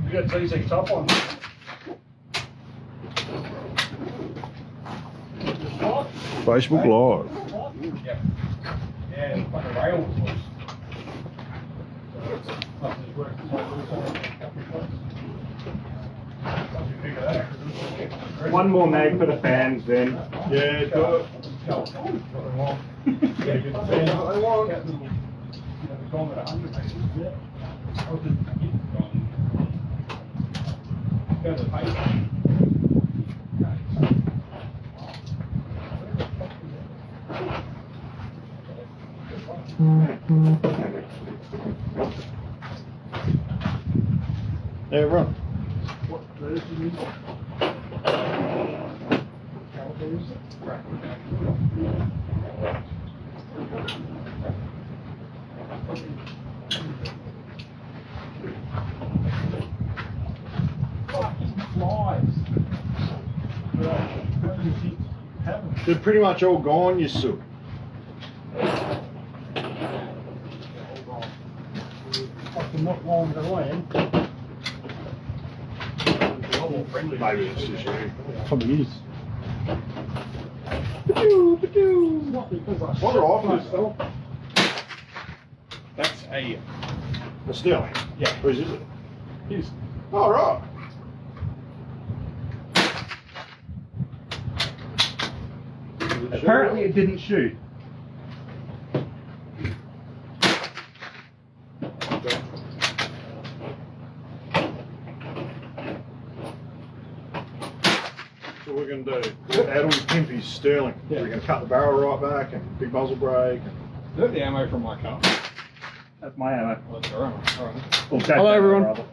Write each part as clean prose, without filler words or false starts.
You got TC top on. Facebook Live. Yeah. Yeah, like a rail was. One more mag for the fans then. Yeah, do it. Yeah, run. They're pretty much all gone, you see. Not long to land. Maybe it's just you. Probably is. What rifle is that? That's a. The Sterling? Yeah. Whose is it? His. Oh, right. Apparently it didn't shoot. So we're going to do, we'll add on Pimpy's Sterling. Yeah. We're going to cut the barrel right back and big muzzle brake. And Is that the ammo from my car? That's my ammo. Oh, that's our ammo. All right. Well, Dad's Hello, ammo, everyone. rather.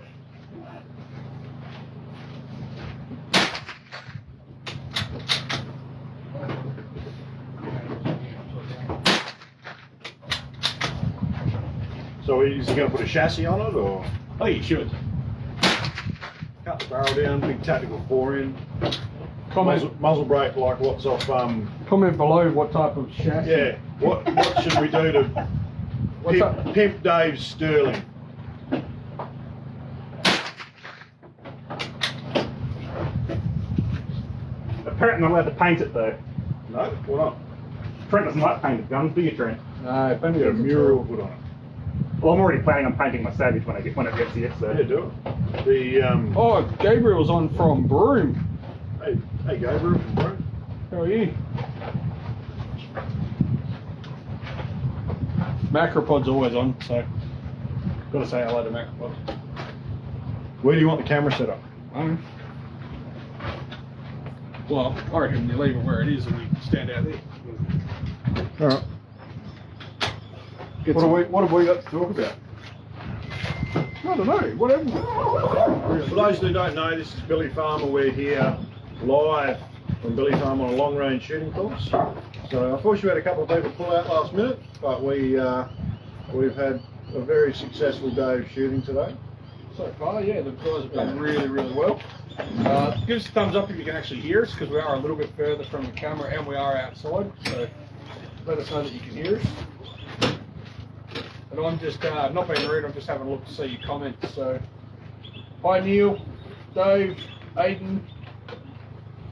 so is he going to put a chassis on it or Oh, you should. cut the barrel down, big tactical 4-in, Comment. muzzle brake like what's off, Comment below what type of chassis. yeah, what should we do to What's up? pimp Dave's Sterling? Apparently not allowed to paint it though. No, why not? Trent doesn't like painted guns, do you, Trent? No, if only Get a it was mural put on it. Well, I'm already planning on painting my Savage when it gets here, so. Yeah, do it. The Oh, Gabriel's on from Broome. hey Gabriel from Broome. How are you? Macropod's always on, so gotta say hello to Macropod. Where do you want the camera set up? Well, I reckon you leave it where it is and we stand out there. All right. What have we got to talk about? I don't know, whatever. For those who don't know, this is Billy Farmer. We're here live from Billy Farmer on a long-range shooting course. So unfortunately we had a couple of people pull out last minute, but we've had a very successful day of shooting today. So far, yeah, the guys have done really, really well. Give us a thumbs up if you can actually hear us, because we are a little bit further from the camera and we are outside, so let us know that you can hear us. And I'm just, not being rude, I'm just having a look to see your comments. So, hi Neil, Dave, Aiden.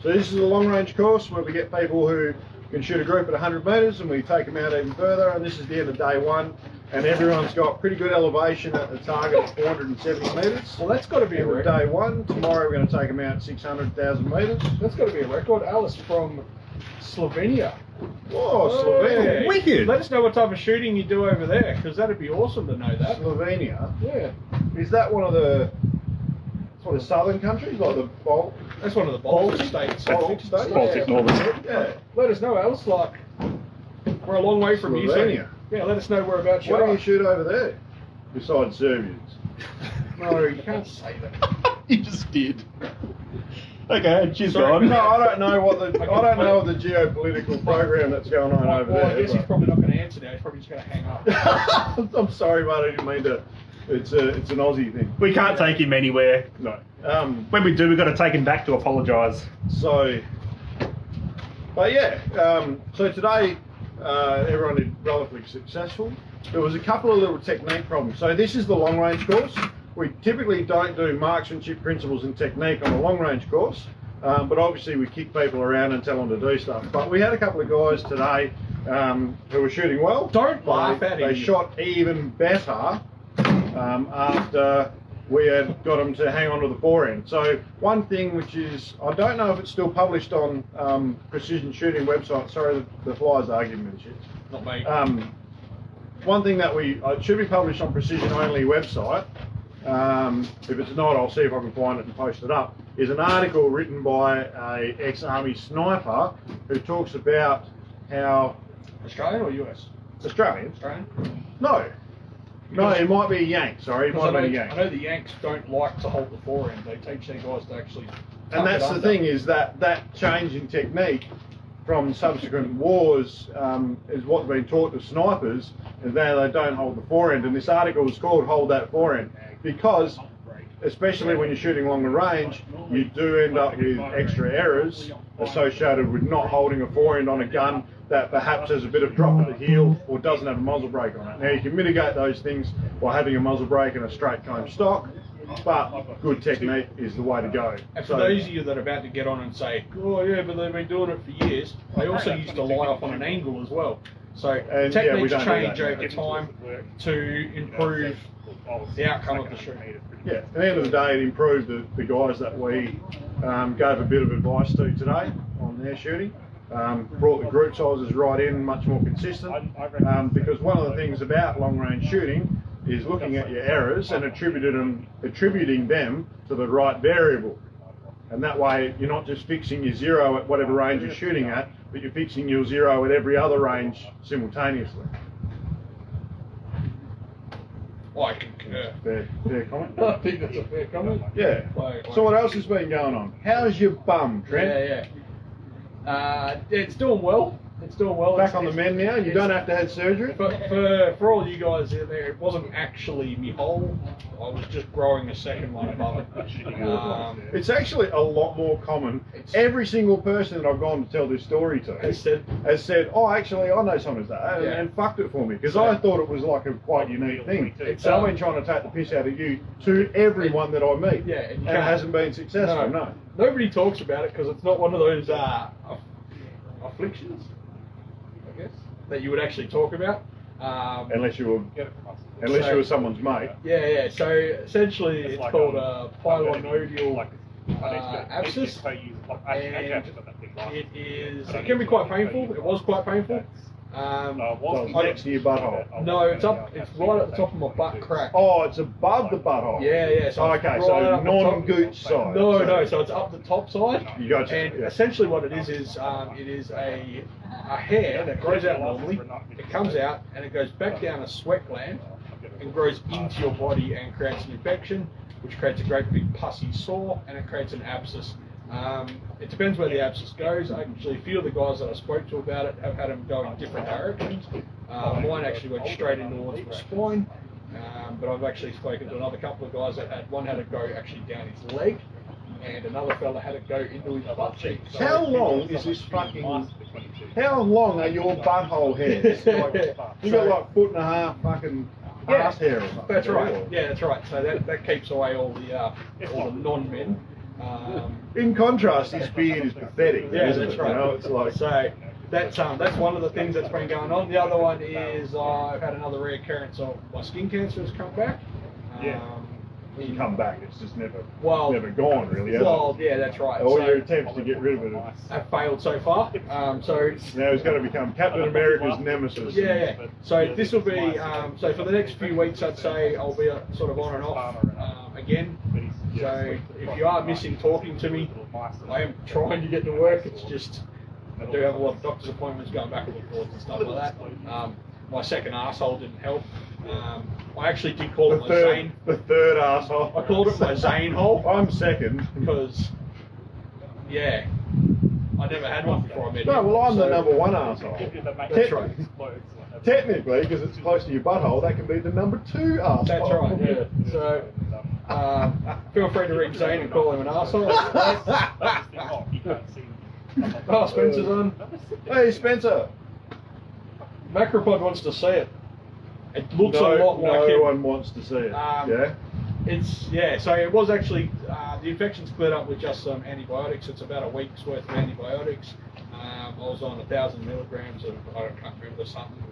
So this is a long-range course where we get people who can shoot a group at 100 metres and we take them out even further, and this is the end of day one. And everyone's got pretty good elevation at the target of 470 metres. Well, that's got to be a End of record. day one. Tomorrow we're going to take them out 600,000 metres. That's got to be a record. Alice from Slovenia. Oh, Slovenia. Hey, Wicked. Let us know what type of shooting you do over there, because that'd be awesome to know that. Slovenia. Yeah, Is that one of the southern countries, like the Baltic? that's one of the Baltic states. Baltic states? Baltic Northern. Yeah. Let us know, Alice. Like, we're a long way from you. So, Slovenia. yeah, let us know whereabouts you What do are. you shoot over there? Besides Serbians. No, you can't say that. You just did. Okay, she's Sorry. gone. No, I don't know what the geopolitical program that's going on over Well, I there. guess he's probably not going to answer now. He's probably just going to hang up. but- I'm sorry, mate. I didn't mean to. It's an Aussie thing. We can't take him anywhere. No. When we do, we've got to take him back to apologise. So, but yeah. So today, everyone did relatively successful. There was a couple of little technique problems. So this is the long range course. we typically don't do marksmanship principles and technique on a long range course, but obviously we kick people around and tell them to do stuff. But we had a couple of guys today who were shooting well. Don't laugh at him. They shot even better after we had got them to hang on to the forend. So one thing which is, I don't know if it's still published on precision shooting website. Sorry, the fly's arguing with shit. Not me. One thing that it should be published on precision only website. If it's not, I'll see if I can find it and post it up. Is an article written by a ex-army sniper who talks about how Australian or US? Australian. Australian. No, it might be a Yank. Sorry, it might be a Yank. I know the Yanks don't like to hold the forend. They teach their guys to actually. And that's the thing, is that change in technique from subsequent wars is what's been taught to snipers, is that they don't hold the forend. And this article is called "Hold That Forend," because especially when you're shooting longer range, you do end up with extra errors associated with not holding a forend on a gun that perhaps has a bit of drop at the heel or doesn't have a muzzle brake on it. Now you can mitigate those things by having a muzzle brake and a straight comb stock, but good technique is the way to go. And for those of you that are about to get on and say, oh yeah, but they've been doing it for years, they also used to lie off on an angle as well. So techniques change over time to improve the outcome of the shoot. Yeah, at the end of the day, it improved the guys that we gave a bit of advice to today on their shooting. Brought the group sizes right in, much more consistent, because one of the things about long range shooting is looking at your errors and attributing them to the right variable. And that way you're not just fixing your zero at whatever range you're shooting at, but you're fixing your zero at every other range simultaneously. I concur. Fair comment? I think that's a fair comment. Yeah. So what else has been going on? How's your bum, Trent? Yeah. It's doing well. It's doing well. Back on the mend now? You don't have to have surgery? For all you guys out there, it wasn't actually me hole. I was just growing a second one above it. It's actually a lot more common. Every single person that I've gone to tell this story to has said, oh, actually, I know someone who's that, and fucked it for me, because I thought it was like a quite unique thing. So I've been trying to take the piss out of you to everyone that I meet, and it hasn't been successful, no. Nobody talks about it because it's not one of those afflictions, I guess, that you would actually talk about. Unless you were someone's mate. Yeah. So essentially, it's called a pilonodial abscess, and it can be quite painful. It was quite painful. Next to your butthole. No, it's right at the top of my butt crack. Oh, it's above the butthole. Yeah. So okay, so non-gooch side. No. So it's up the top side. You got you. And essentially, what it is it is a hair that grows out normally. It comes out and it goes back down a sweat gland and grows into your body and creates an infection, which creates a great big pussy sore, and it creates an abscess. It depends where the abscess goes. Actually, a few of the guys that I spoke to about it have had them go in different directions. Mine actually went straight in towards the spine, but I've actually spoken to another couple of guys that had it go actually down his leg, and another fella had it go into his butt cheek. So how long is this fucking? How long are your butthole hairs? You got like 1.5 foot fucking ass hair or something. That's right. Yeah, that's right. So that keeps away all the non-men. In contrast, his beard is pathetic. Yeah, that's right. You know, it's like, so that's one of the things that's been going on. The other one is I've had another reoccurrence of my skin cancer has come back. It's come back. It's just never gone really. Yeah, that's right. All your attempts to get rid of it have failed so far. So now he's going to become Captain America's nemesis. Yeah. So this will be so for the next few weeks, I'd say I'll be sort of on and off again. So if you are missing talking to me, I am trying to get to work. It's just I do have a lot of doctor's appointments going back and forth and stuff like that. My second arsehole didn't help. I actually did call it my Zaine. The third arsehole. I called it my Zaine hole. I'm second. Because, I never had one before I met you. No, well, I'm the number one arsehole. That's right. Technically, because it's close to your butthole, that can be the number 2 arsehole. That's right, yeah. So, feel free to read Zaine and call him an arsehole. Oh, Spencer's on. Hey, Spencer. Macropod wants to see it. It looks a lot like him. No one wants to see it. Yeah? It's, yeah, so it was actually, the infection's cleared up with just some antibiotics. It's about a week's worth of antibiotics. I was on 1,000 milligrams of, I can't remember something.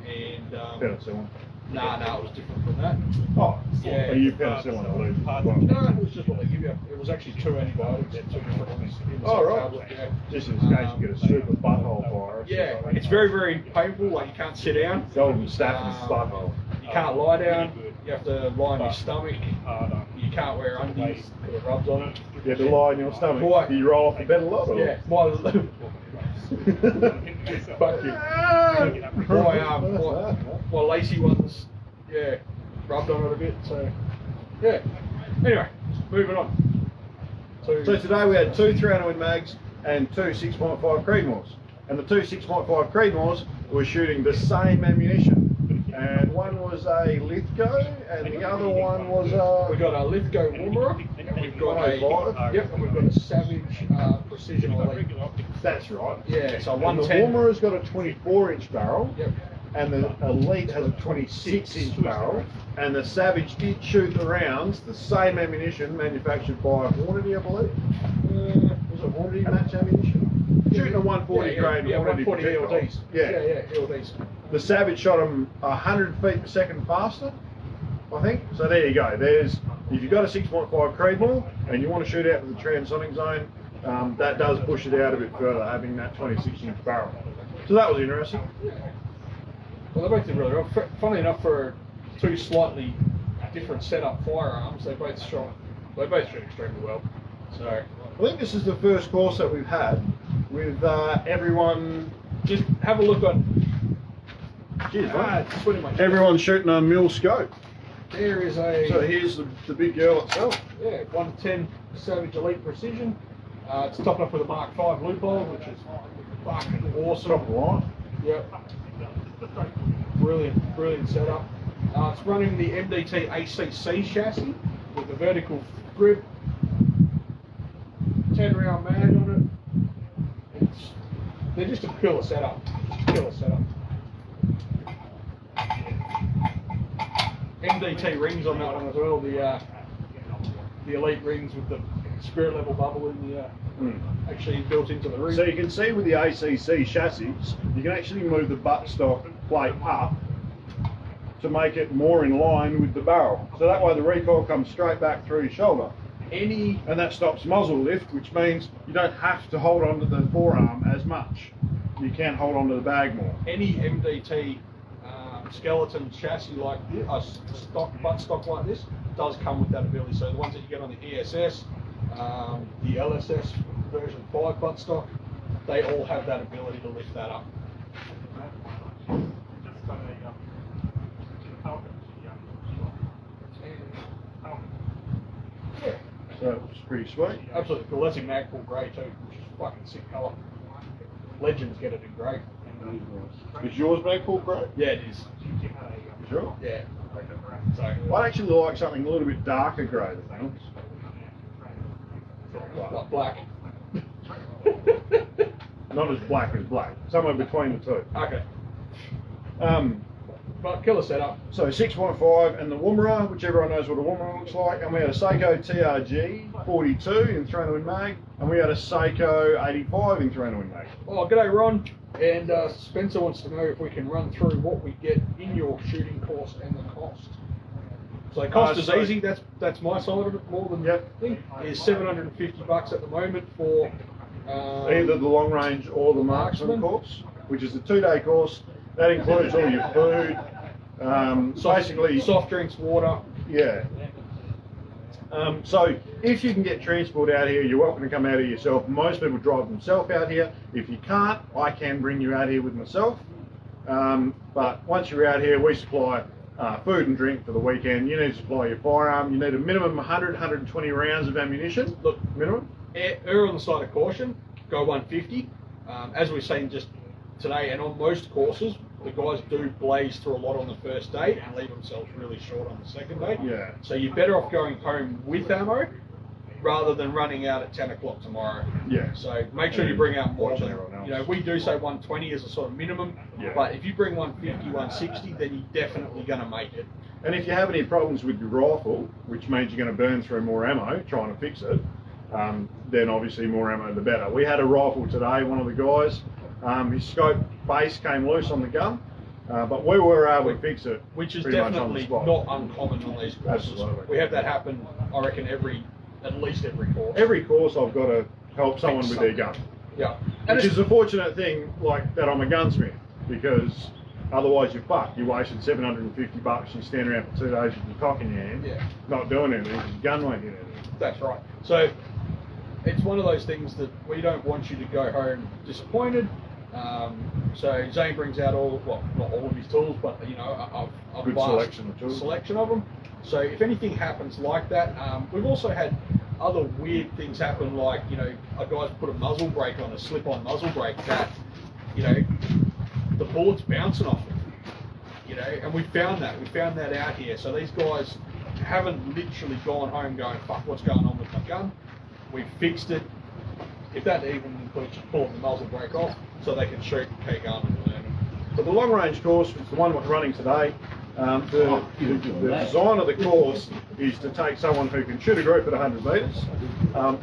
And, Penicillin. no, it was different from that. Oh, Yeah. Are you penicillin, I believe? No, it was just what they give you. It was actually 2 antibiotics and 2 different ones in the Oh, same right. tablet. Yeah. Just in case you get a super butthole virus. Yeah, it's very, very painful. Like, you can't sit down. Golden staph in the butthole. You can't lie down. You have to lie on your stomach. You can't wear undies. It rubs on it. You have to lie on your stomach. Boy. Do you roll off the bed a lot? Or? Yeah, fuck you. My lacy ones, yeah, rubbed on it a bit. So, yeah. Anyway, moving on. So today we had 2 300 mags and 2 6.5 Creedmoors. And the 2 6.5 Creedmoors were shooting the same ammunition. And one was a Lithgow, and the other one was a... We got a Lithgow Woomerer, and we've got and we've got a Savage Precision Elite. That's right. Yeah, so And the 110. Woomerer's got a 24-inch barrel. Yep. And the Elite has a 26-inch barrel, and the Savage did shoot the rounds, the same ammunition manufactured by Hornady, I believe. Was it Hornady match ammunition? Shooting a 140 grade yeah, Hornady 140 projectile. LDs. Yeah, LDs. The Savage shot them 100 feet per second faster, I think. So there you go. There's, if you've got a 6.5 Creedmoor and you want to shoot out to the transonic zone, that does push it out a bit further, having that 26-inch barrel. So that was interesting. Well, they both did really well. Funnily enough, for 2 slightly different setup firearms, they both shot extremely well. So I think this is the first course that we've had with everyone. just have a look on. Cheers, It's pretty much Everyone's shooting a mil scope. There is a So here's the big girl itself. 110 Savage Elite Precision. It's topped up with a Mark 5 loophole, which is fucking awesome. Top of the line. Yep. Brilliant setup. It's running the MDT ACC chassis with the vertical grip, 10 round mag on it. They're just a killer setup. MDT rings on that one as well. The Elite rings with the spirit level bubble in the actually built into the ring. So you can see with the ACC chassis, you can actually move the buttstock plate up to make it more in line with the barrel. So that way the recoil comes straight back through your shoulder. And that stops muzzle lift, which means you don't have to hold onto the forearm as much. You can hold onto the bag more. Any MDT skeleton chassis like this, buttstock like this, does come with that ability. So the ones that you get on the ESS, the LSS version 5 buttstock, they all have that ability to lift that up. Yeah, So it's pretty sweet. absolutely cool. That's in Magpul Grey too, which is fucking sick colour. Legends get it in grey. Is yours Magpul grey? Yeah, it is. Sure. Yeah. So, I'd actually like something a little bit darker grey than like black. not as black as black. Somewhere between the two. Okay. But killer setup. So 6.5 and the Woomerer, which everyone knows what a Woomerer looks like, and we had a Seiko TRG 42 in 300 mag, and we had a Seiko 85 in 300 mag. Oh, g'day Ron. And Spencer wants to know if we can run through what we get in your shooting course and the cost. So cost is easy. That's my side of it more than thing. Is $750 at the moment for Either the long range or the marksman course, which is a 2-day course. That includes all your food, basically soft drinks, water. Yeah. So if you can get transport out here, you're welcome to come out here yourself. Most people drive themselves out here. If you can't, I can bring you out here with myself. But once you're out here, we supply food and drink for the weekend. You need to supply your firearm. You need a minimum 100, 120 rounds of ammunition. Look, minimum. Err on the side of caution. Go 150. As we've seen just today, and on most courses, the guys do blaze through a lot on the first day and leave themselves really short on the second day. Yeah. So you're better off going home with ammo rather than running out at 10 o'clock tomorrow. Yeah. So make sure you bring out more Watching than, everyone else. you know, we do say 120 as a sort of minimum, Yeah. but if you bring 150, 160, then you're definitely going to make it. And if you have any problems with your rifle, which means you're going to burn through more ammo trying to fix it, then obviously more ammo the better. We had a rifle today, one of the guys, his scope base came loose on the gun, but we were able to fix it. Which is pretty much on the definitely spot. not uncommon on these courses. Absolutely. We have that happen, I reckon, at least every course. Every course I've got to help someone with their gun. Yeah. And Which it's, is a fortunate thing, like that I'm a gunsmith, because otherwise you're fucked. You wasted $750, you stand around for 2 days with your cock in your hand, Yeah. not doing anything, because your gun won't get anything. that's right. So it's one of those things that we don't want you to go home disappointed. So Zane brings out not all of his tools, but you know, a Good vast selection of tools. selection of them. So if anything happens like that, we've also had other weird things happen, like, you know, a guy's put a muzzle brake on, a slip-on muzzle brake that, you know, the bullet's bouncing off it. You know, and we found that out here. So these guys haven't literally gone home going, fuck, what's going on with my gun? We fixed it. If that even includes pulling the muzzle brake off, so they can shoot and keep going and learning. But the long range course, it's the one we're running today. The design of the course is to take someone who can shoot a group at 100 metres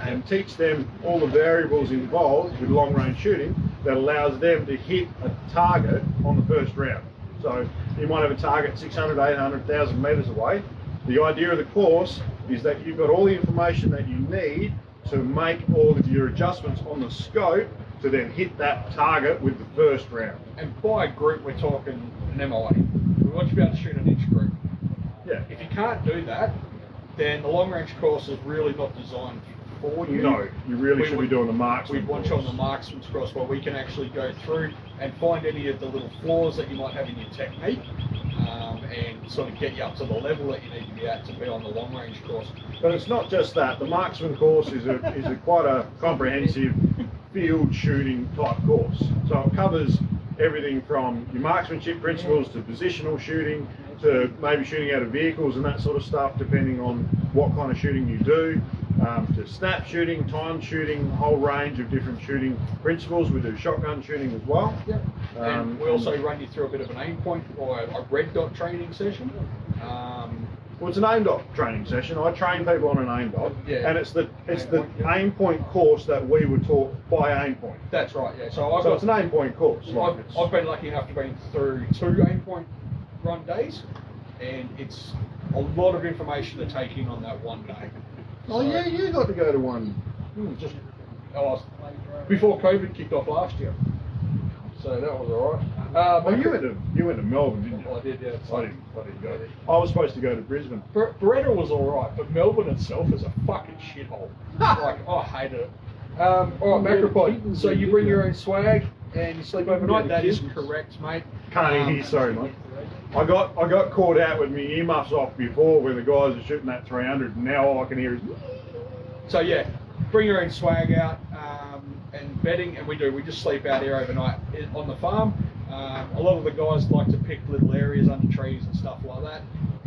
and teach them all the variables involved with long range shooting that allows them to hit a target on the first round. So you might have a target 600, 800, 1,000 metres away. The idea of the course is that you've got all the information that you need to make all of your adjustments on the scope to then hit that target with the first round. And by group, we're talking an MOA. We want you to be able to shoot in each group. Yeah. If you can't do that, then the long range course is really not designed for you. No, you really should be doing the marksman. We want you on the marksman's course, where we can actually go through and find any of the little flaws that you might have in your technique, and sort of get you up to the level that you need to be at to be on the long range course. But it's not just that. The marksman course is a quite a comprehensive field shooting type course. So it covers everything from your marksmanship principles to positional shooting to maybe shooting out of vehicles and that sort of stuff, depending on what kind of shooting you do, to snap shooting, time shooting, a whole range of different shooting principles. We do shotgun shooting as well. Yep. And we also run you through a bit of an aim point or a red dot training session. Well, it's an aim dot training session. I train people on an aim dot, Yeah. and it's the aim point course that we were taught by aim point. That's right, yeah. So So it's an aim point course. Like I've been lucky enough to be through 2 aim point run days, and it's a lot of information to take in on that one day. oh yeah, you got to go to one. Just before COVID kicked off last year, so that was all right. Oh, you went to Melbourne, didn't you? I did, yeah. I didn't go. I was supposed to go to Brisbane. Beretta was all right, but Melbourne itself is a fucking shithole. Like, I hated it. All right, Macropod. So you bring your own swag and you sleep overnight. That is correct, mate. Can't hear. Sorry, mate. I got caught out with my earmuffs off before when the guys are shooting that 300, and now all I can hear is. So yeah, bring your own swag out and bedding, and we just sleep out here overnight on the farm. A lot of the guys like to pick little areas under trees and stuff like that,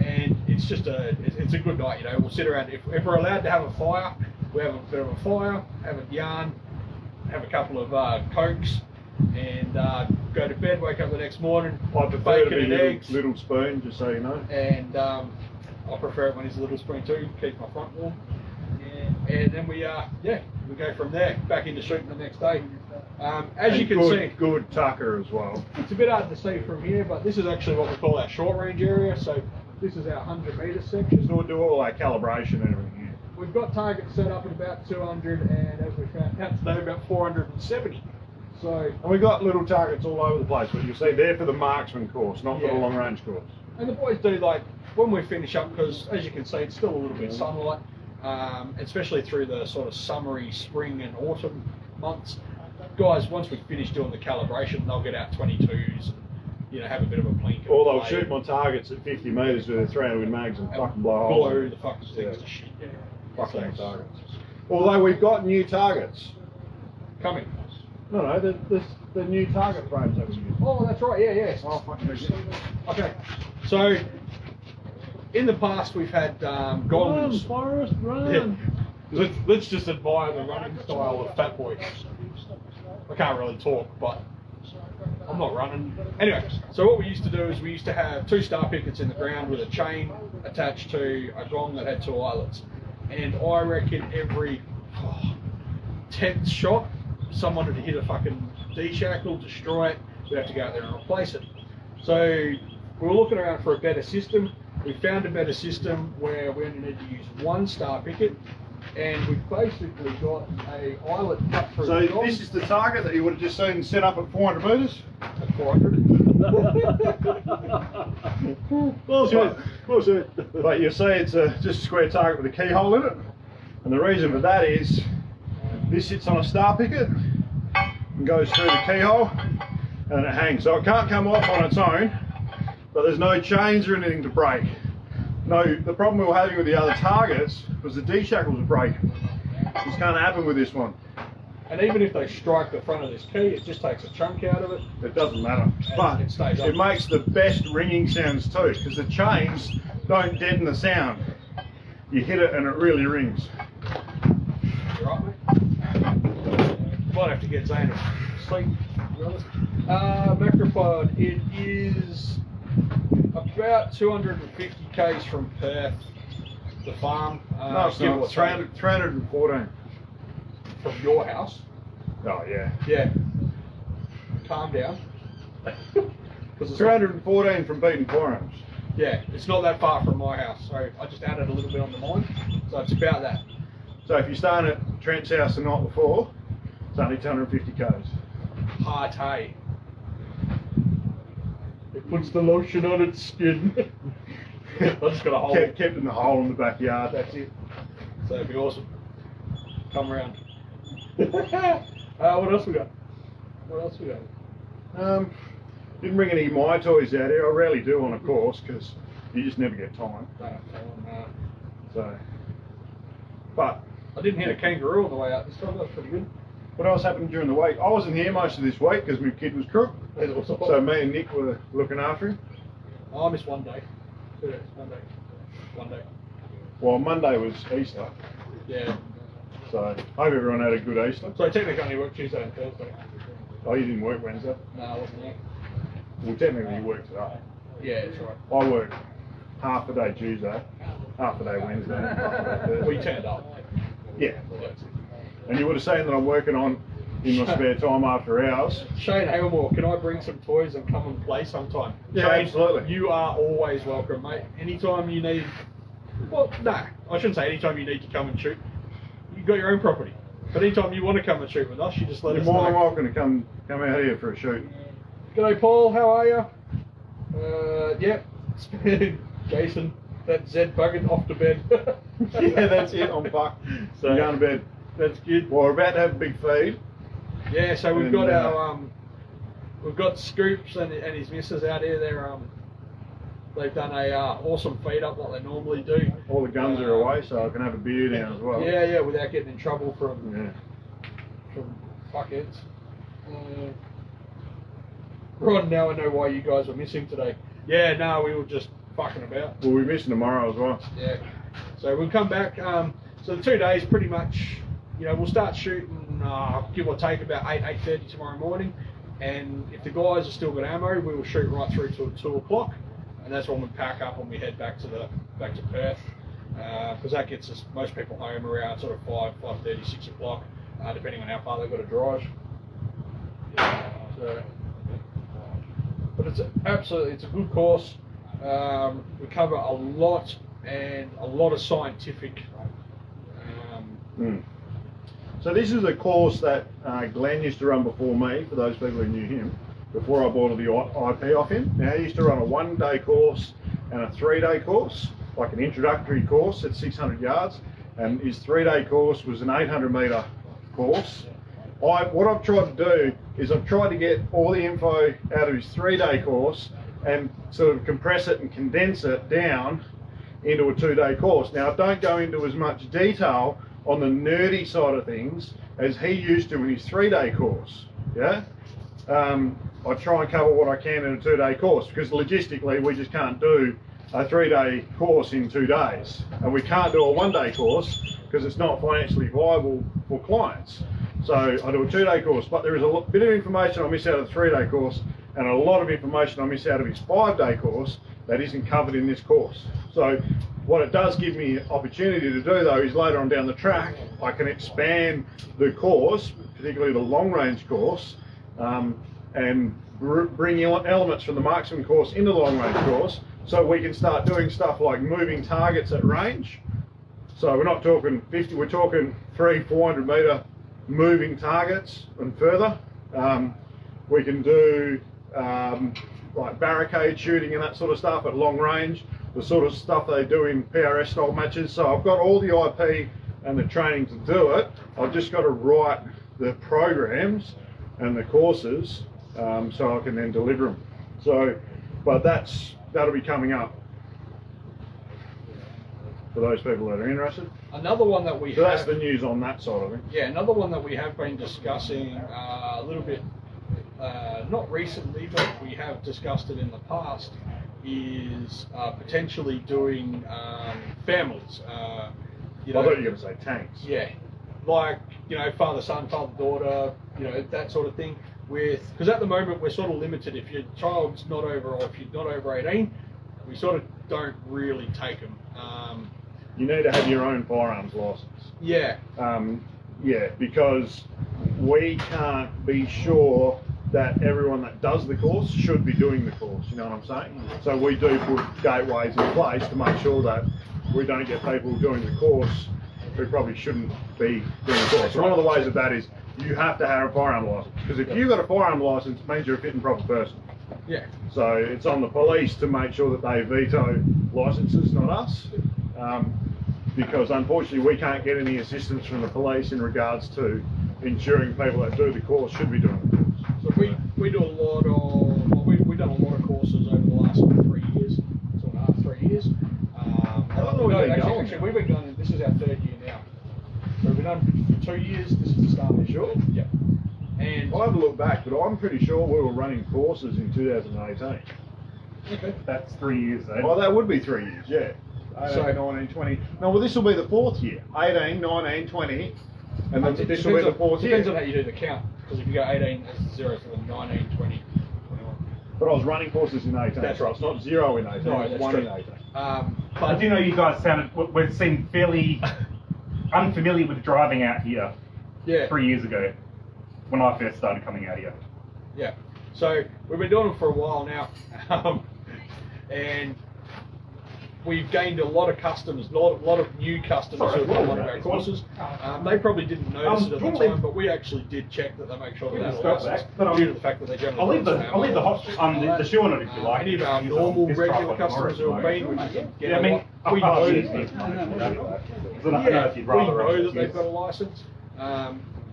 and it's a good night. You know, we'll sit around. If we're allowed to have a fire, we have a bit of a fire, have a yarn, have a couple of cokes, and go to bed. Wake up the next morning. I prefer to bacon be and eggs. little spoon, just so you know. And I prefer it when it's a little spoon too. Keep my front warm. And then we go from there back into shooting the next day. As you can see, good tucker as well. it's a bit hard to see from here, but this is actually what we call our short range area. So this is our 100 metre section. So we'll do all our calibration and everything here. We've got targets set up at about 200, and as we found out today, about 470. So, And we've got little targets all over the place, but you'll see they're for the marksman course, not for Yeah. the long range course. and the boys do, like, when we finish up, because as you can see, it's still a little bit sunlight, especially through the sort of summery spring and autumn months. Guys, once we finish doing the calibration, they'll get out 22s and, you know, have a bit of a plink. Or they'll shoot my targets at 50 metres with a 300 mags and fucking blow holes. Blow the fucking things to shit. Yeah. Fucking targets. Although we've got new targets. Coming. No, the new target frames that we use. Oh, that's right. Yeah, yeah. Oh, fucking Okay. So, in the past, we've had golems. Forrest, run! Yeah. Let's just admire the running style of Fat Boy. I can't really talk, but I'm not running. Anyway, so what we used to do is we used to have 2 star pickets in the ground with a chain attached to a gong that had 2 eyelets. And I reckon every 10th shot, someone would hit a fucking D-shackle, destroy it, we'd have to go out there and replace it. So we were looking around for a better system. We found a better system where we only need to use 1 star picket, and we've basically got a eyelet cut through the gong. So this is the target that you would have just seen set up at 400 metres? At 400. But you see it's just a square target with a keyhole in it. And the reason for that is this sits on a star picket and goes through the keyhole and it hangs. So it can't come off on its own, but there's no chains or anything to break. No, the problem we were having with the other targets was the D-shackles were breaking. This can't happen with this one. And even if they strike the front of this key, it just takes a chunk out of it. It doesn't matter. But it stays up. It makes the best ringing sounds too, because the chains don't deaden the sound. You hit it and it really rings. You right, mate? Might have to get Zaine to sleep, to be honest. Macropod, it is about 250 k's from Perth, the farm. No, it's not. 314. From your house. Oh, yeah. Yeah. Calm down. 314 from Beaton Forearms. Yeah, it's not that far from my house, so I just added a little bit on the mine, so it's about that. So if you're staying at Trent's house the night before, it's only 250 k's. Hard hay. It puts the lotion on its skin. I just got a hole. Kept in the hole in the backyard. That's it. So it'd be awesome. Come around. What else we got? Didn't bring any of my toys out here. I rarely do on a course because you just never get time. So, but I didn't hit a kangaroo on the way out this time. That was pretty good. What else happened during the week? I wasn't here most of this week because my kid was crook. So me and Nick were looking after him. Oh, I missed one day. 2 days. One day. Well, Monday was Easter. Yeah. So I hope everyone had a good Easter. So I technically only worked Tuesday and Thursday. Oh, you didn't work Wednesday? No, I wasn't there. Well, technically you worked today. Yeah, that's right. I worked half a day Tuesday, half a day Wednesday, half a day Thursday. Well, you turned up. Yeah. And you would have seen that I'm working on in my spare time after hours. Shane Hailmore, can I bring some toys and come and play sometime? Yeah, Shane, absolutely. You are always welcome, mate. Anytime you need, well, nah, I shouldn't say anytime you need to come and shoot. You've got your own property. But anytime you want to come and shoot with us, you just let You're us know. more than welcome to come out here for a shoot. G'day, Paul. How are you? Yep. Jason, that Z buggered off to bed. Yeah, that's it. I'm fucked. So, I'm going to bed. That's good. Well, we're about to have a big feed. Yeah, so we've got our we've got Scoops and his missus out here. They've done a awesome feed up like they normally do. All the guns are away, so I can have a beer down as well. Yeah, without getting in trouble from fuckheads. Right, now I know why you guys were missing today. Yeah, no, we were just fucking about. We'll be missing tomorrow as well. Yeah. So we'll come back. So the 2 days pretty much, we'll start shooting, give or take about 8:30 tomorrow morning. And if the guys have still got ammo, we will shoot right through till 2 o'clock. And that's when we pack up and we head back to Perth. Because that gets us, most people home around sort of 5:30, 6 o'clock, depending on how far they've got to drive. So, but it's a good course. We cover a lot and a lot of scientific. So this is a course that Glenn used to run before me, for those people who knew him, before I bought the IP off him. Now he used to run a 1-day course and a 3-day course, like an introductory course at 600 yards, and his 3-day course was an 800 metre course. What I've tried to do is I've tried to get all the info out of his 3-day course and sort of compress it and condense it down into a 2-day course. Now I don't go into as much detail on the nerdy side of things as he used to in his 3-day course. Yeah, I try and cover what I can in a 2-day course because logistically we just can't do a 3-day course in 2 days, and we can't do a 1-day course because it's not financially viable for clients. So I do a 2-day course, but there is a bit of information I miss out of the 3-day course, and a lot of information I miss out of his 5-day course that isn't covered in this course. So what it does give me opportunity to do though is later on down the track, I can expand the course, particularly the long range course, and bring elements from the marksman course into the long range course, so we can start doing stuff like moving targets at range. So we're not talking 50, we're talking 300-400 metre moving targets and further. We can do like barricade shooting and that sort of stuff at long range, the sort of stuff they do in PRS style matches. So I've got all the IP and the training to do it. I've just got to write the programs and the courses so I can then deliver them. So, but that'll be coming up for those people that are interested. Another one that we So that's the news on that side of it. Yeah, another one that we have been discussing a little bit, not recently, but we have discussed it in the past, is potentially doing families. You know, I thought you were going to say tanks. Yeah, like, you know, father-son, father-daughter, you know, that sort of thing. Because at the moment we're sort of limited. If your child's not over, or if you're not over 18, we sort of don't really take them. You need to have your own firearms license. Yeah. Yeah, because we can't be sure that everyone that does the course should be doing the course, you know what I'm saying? So we do put gateways in place to make sure that we don't get people doing the course who probably shouldn't be doing the course. So one of the ways of that is you have to have a firearm license, because if you've got a firearm license, it means you're a fit and proper person. Yeah. So it's on the police to make sure that they veto licenses, not us. Because unfortunately we can't get any assistance from the police in regards to ensuring people that do the course should be doing the course. So we do a lot of, well, we've done a lot of courses over the last 3 years, 2.5, 3 years. Actually, we've been going, this is our 3rd year now. So we've been on for 2 years, this is the start of this year. Yeah. And I'll have a look back, but I'm pretty sure we were running courses in 2018. okay. That's 3 years though. Well, that would be 3 years, yeah. 18, 19, 20. No, well, this will be the 4th year. 18, 19, 20, and then this will be the 4th year. Depends on how you do the count, because if you go 18 as 0, so then 19, 20, 21. But I was running courses in 18. That's right. It's not 0 in 18, No, it's that's 1 true. in 18. I do know you guys seemed fairly unfamiliar with driving out here Yeah. 3 years ago when I first started coming out here. Yeah. So we've been doing it for a while now, and we've gained a lot of customers, a lot of new customers who have done a lot of our courses. They probably didn't notice it at the time, but we actually did check that they make sure that they have a license, due to the fact that they generally I'll leave the shoe on it if you like. Any of our normal regular customers who have been, which is we know we know that they've got a license.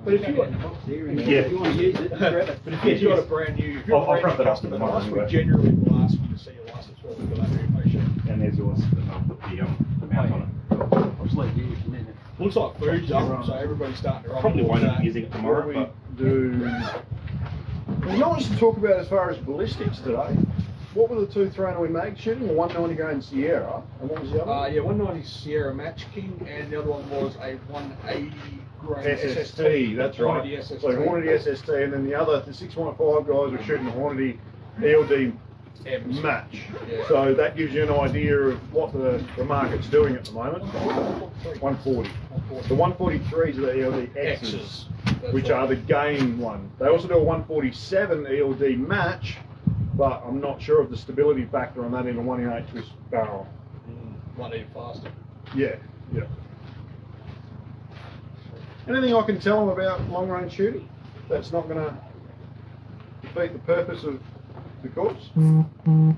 But if you want to use it, grab it. But if you've got a brand new, if you're a brand new customer to us, we generally will ask you to see your license where we've got that information. And there's yours. I'll put the mount on it. Looks like food's up, so everybody's starting to run. Probably won't that. be using it tomorrow, but Do you know what to talk about as far as ballistics today? What were the two thrown away mag shooting? A 190 grain Sierra, and what was the other one? Yeah, 190 Sierra Match King, and the other one was a 180 grain SST, that's right. Hornady SST. So Hornady SST, and then the 6.5 guys were shooting Hornady ELD M's. match. Yeah. So that gives you an idea of what the market's doing at the moment. 140. The 143s are the ELD X's, which are the game one. They also do a 147 ELD match, but I'm not sure of the stability factor on that in a 1 in 8 twist barrel. Might need it faster. Yeah, yeah. Anything I can tell them about long range shooting that's not going to defeat the purpose of the course? The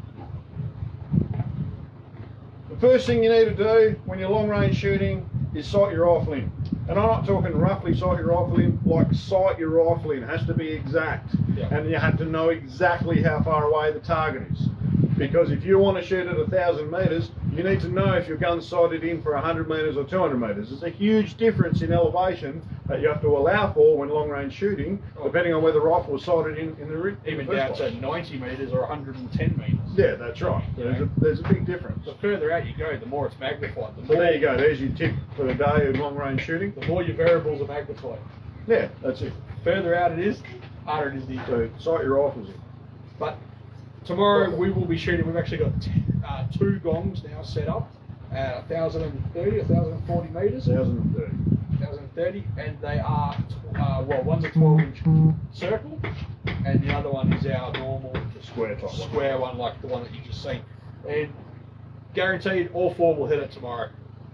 first thing you need to do when you're long range shooting is sight your rifle in. And I'm not talking roughly sight your rifle in, like sight your rifle in. It has to be exact. Yeah. And you have to know exactly how far away the target is. because if you want to shoot at 1,000 metres, you need to know if your gun's sighted in for 100 metres or 200 metres. There's a huge difference in elevation that you have to allow for when long range shooting, depending on where the rifle was sighted in the Even down to 90 metres or 110 metres. Yeah, that's right. There's a big difference. The further out you go, the more it's magnified. So there you go, there's your tip for the day of long range shooting. The more your variables are magnified. Yeah, that's it. The further out it is, harder it is to hit. So sight your rifles in. But tomorrow we will be shooting, we've actually got 2 gongs now set up at 1,030, 1,040 metres. 1,030. 1,030, and they are, well, one's a 12-inch circle, and the other one is our normal Square one, like the one that you just seen. And guaranteed, all 4 will hit it tomorrow.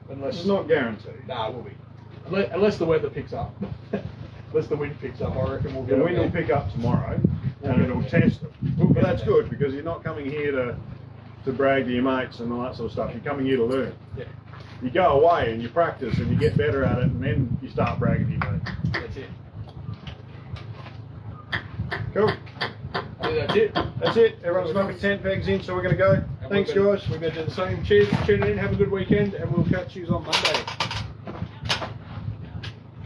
Unless It's not guaranteed. Nah, it will be. Unless the weather picks up. Unless the wind picks up, I reckon we'll get The it. wind will pick up tomorrow, and it'll test them. But that's good, because you're not coming here to brag to your mates and all that sort of stuff. You're coming here to learn. Yeah, You go away and you practice and you get better at it, and then you start bragging to your mates. that's it. Cool. I think that's it. That's it. Everyone's smoking tent pegs in, so we're going to go. And Thanks, we're guys. going to do the same. Cheers for tuning in. Have a good weekend, and we'll catch you on Monday.